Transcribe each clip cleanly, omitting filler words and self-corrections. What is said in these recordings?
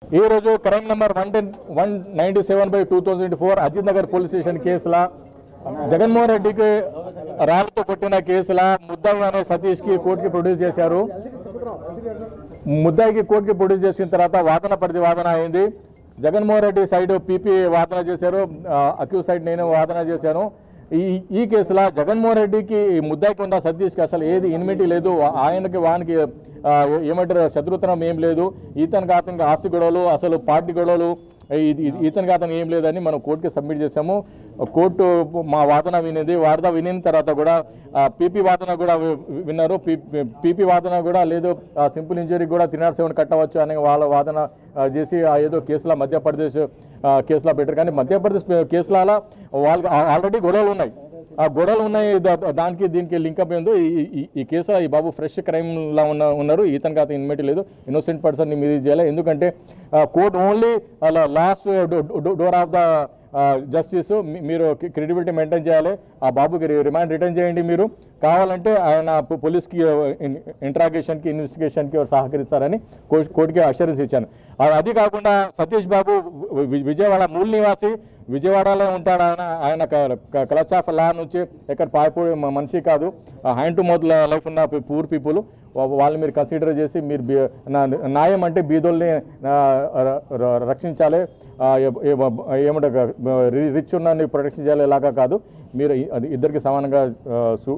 ఈ రోజు crime number 197/2004 Ajith Nagar police station కేసుల జగన్మోహన్ రెడ్డికి రాళ్లతో కొట్టిన కేసుల ముద్దాయి అనే సతీష్ కి కోర్టుకి ప్రొడ్యూస్ చేశారు. ముద్దాయికి కోర్టుకి ప్రొడ్యూస్ చేసిన తర్వాత వాదన ప్రతివాదన అయింది. జగన్మోహన్ రెడ్డి సైడ్ పీపీ వాదన చేశారు, అక్యూజ్ సైడ్ నేను వాదన చేశాను. ఈ కేసులో జగన్మోహన్ రెడ్డికి ముద్దాయికి ఉన్న సతీష్కి అసలు ఏది ఇన్మిటీ లేదు, ఆయనకి వానికి ఏమంటారు శత్రుత్వం ఏం లేదు, ఇతనికి అతనికి ఆస్తి గొడవలు అసలు పార్టీ గొడవలు ఇతనికి అతనికి ఏం లేదని మనం కోర్టుకి సబ్మిట్ చేసాము. కోర్టు మా వాదన వినింది. వాదన వినిన తర్వాత కూడా పీపీ వాదన కూడా విన్నారు. పీపీ వాదన కూడా లేదు, సింపుల్ ఇంజరీ కూడా 307 కట్టవచ్చు అని వాళ్ళ వాదన చేసి ఏదో కేసులో మధ్యప్రదేశ్ కేసులో పెట్టారు. కానీ మధ్యప్రదేశ్ కేసులలో వాళ్ళకి ఆల్రెడీ గొడవలు ఉన్నాయి. ఆ గొడవలు ఉన్నాయి, దానికి దీనికి లింకప్ ఏందో ఈ కేసులో ఈ బాబు ఫ్రెష్ క్రైమ్లా ఉన్నారు. ఇతనికి అతను ఇన్మిటీ లేదు, ఇన్నోసెంట్ పర్సన్ని మీరు చేయాలి. ఎందుకంటే court only last door of the justice. మీరు క్రెడిబిలిటీ మెయింటైన్ చేయాలి. ఆ బాబుకి రిమాండ్ రిటర్న్ చేయండి. మీరు కావాలంటే ఆయన పోలీస్కి ఇంట్రాగేషన్కి ఇన్వెస్టిగేషన్కి సహకరిస్తారని కోర్టుకి అష్యూరెన్స్ ఇచ్చాను. అది కాకుండా సతీష్ బాబు విజయవాడ మూల నివాసి, విజయవాడలో ఉంటాడు. ఆయన క్లచ్ ఆఫ్ లా నుంచి ఎక్కడ పారిపోయే మనిషి కాదు. హ్యాండ్ టు మౌత్ లైఫ్ ఉన్న పూర్ పీపుల్, వాళ్ళని మీరు కన్సిడర్ చేసి మీరు న్యాయం అంటే బీదోల్ని రక్షించాలి, ఏమంటారు రిచ్ ఉన్న ప్రొటెక్షన్ చేయాలి, ఇలాగా కాదు. మీరు ఇద్దరికి సమానంగా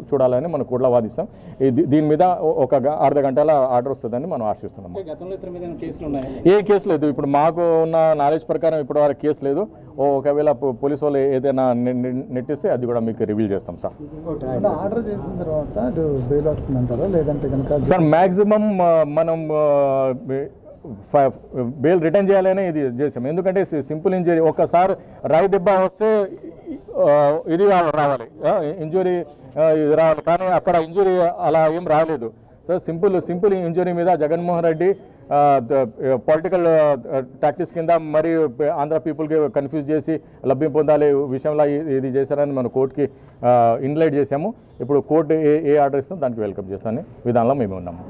చూడాలని మనం కోర్టులో వాదిస్తాం. దీని మీద ఒక అర్ధ గంటల ఆర్డర్ వస్తుందని మనం ఆశిస్తున్నాం. ఏ కేసు లేదు, ఇప్పుడు మాకు ఉన్న నాలెడ్జ్ ప్రకారం ఇప్పుడు వరకు కేసు లేదు. ఒకవేళ పోలీసు వాళ్ళు ఏదైనా నెట్టిస్తే అది కూడా మీకు రివీల్ చేస్తాం సార్. ఆర్డర్ చేసిన తర్వాత బెయిల్ వస్తుందంటారా లేదంటే కనుక సార్ మ్యాక్సిమం మనం బెయిల్ రిటర్న్ చేయాలని ఇది చేసాం. ఎందుకంటే సింపుల్ ఇంజరీ, ఒకసారి రాయి దెబ్బ వస్తే ఇది రావాలి, ఇంజురీ ఇది రావాలి. కానీ అక్కడ ఇంజురీ అలా ఏం రాలేదు. సో సింపుల్ ఇంజురీ మీద జగన్మోహన్ రెడ్డి పొలిటికల్ టాక్టిక్స్ కింద మరి ఆంధ్ర పీపుల్కి కన్ఫ్యూజ్ చేసి లబ్ధి పొందాలి విషయంలో ఇది చేశారని మనం కోర్టుకి ఇన్లైట్ చేశాము. ఇప్పుడు కోర్టు ఏ ఆర్డర్ ఇస్తుందో దానికి వెల్కమ్ చేస్తానని విధానంలో మేము ఉన్నాము.